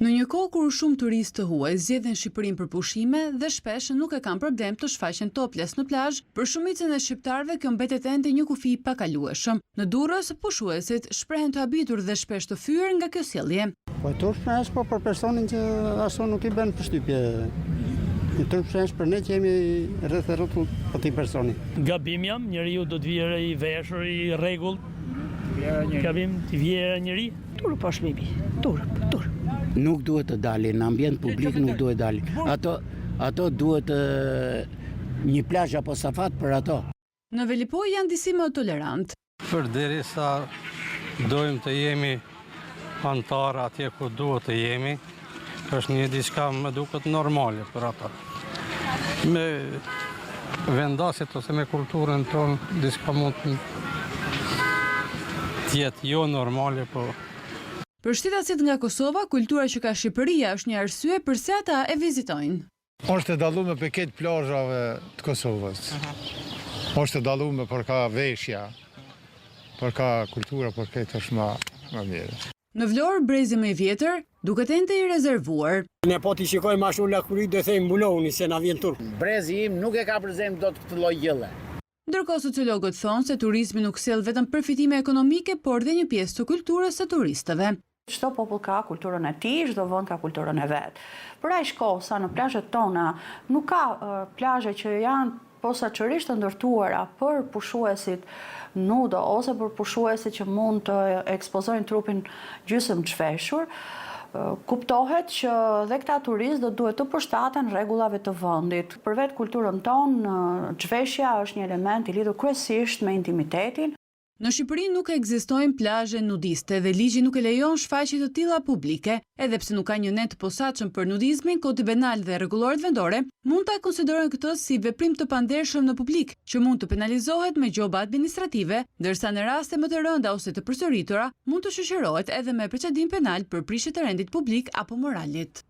Në një kohë kur shumë turistë të huaj zgjedhin Shqipërinë për pushime dhe shpesh nuk e kanë problem të shfaqen topless në plazh, për shumicën e shqiptarëve kjo mbetet ende një kufi i pakalueshëm. Në Durrës, pushuesit shprehen të habitur dhe shpesh të fyer nga kjo sjellje. Po shpesh po për personin që ashtu nuk i bën përshtypje. I shpesh për ne që jemi rreth rrotull për këtij personi. Gabim jam, njeriu do të vijë i veshur, i rregullt. Gabim të vijë njëri. Turp po shmipi, turp. Nuk duhet të dalin, në ambient publik nuk duhet të dalin. Ato duhet një plazh apo safat për ato. Në Velipoj janë disi më tolerant. Përderisa dojmë të jemi antar atje ku duhet të jemi, është një diçka më duket normale për ata. Me vendasit ose me kulturën tonë, diçka mund të jetë jo normale, po. Për shtetasit nga Kosova, kultura që ka Shqipëria është një arsye pse ata e vizitojnë. Është e dalluar për këtë plazhave të Kosovës. Është e dalluar për ka veshja, për ka kultura, për këtë është më mirë. Në Vlorë, brezi më i vjetër duket ende i rezervuar. Ne po t'i shikojmë ashtu lakuri do thejmë mbuloni se na vjen turp. Brezi im nuk e ka përzem dot këtë lloj gjëlle. Ndërkohë sociologët thonë se turizmi nuk sjell vetëm përfitime ekonomike, por dhe një pjesë të kulturës së turistëve. Çdo popull ka kulturën e tij, çdo vend ka kulturën e vet. Për aq kohë sa në plazhet tona nuk ka plazhe që janë posaçërisht të ndërtuara për pushuesit nudo ose për pushuesit që mund të ekspozojnë trupin gjysmë zhveshur, kuptohet që dhe këta turistë do duhet të përshtaten rregullave të vendit. Për vetë kulturën tonë, zhveshja është një element i lidhur kryesisht me intimitetin. Në Shqipëri nuk ekzistojnë plazhe nudiste dhe ligji nuk e lejon shfaqje të tilla publike, edhe pse nuk ka një net të posaçëm për nudizmin, Kodi Penal dhe rregulloret vendore mund ta konsiderojnë këtë si veprim të pandershëm në publik, që mund të penalizohet me gjoba administrative, ndërsa në raste më të rënda ose të përsëritura mund të shoqërohet edhe me procedim penal për prishje të rendit publik apo moralit.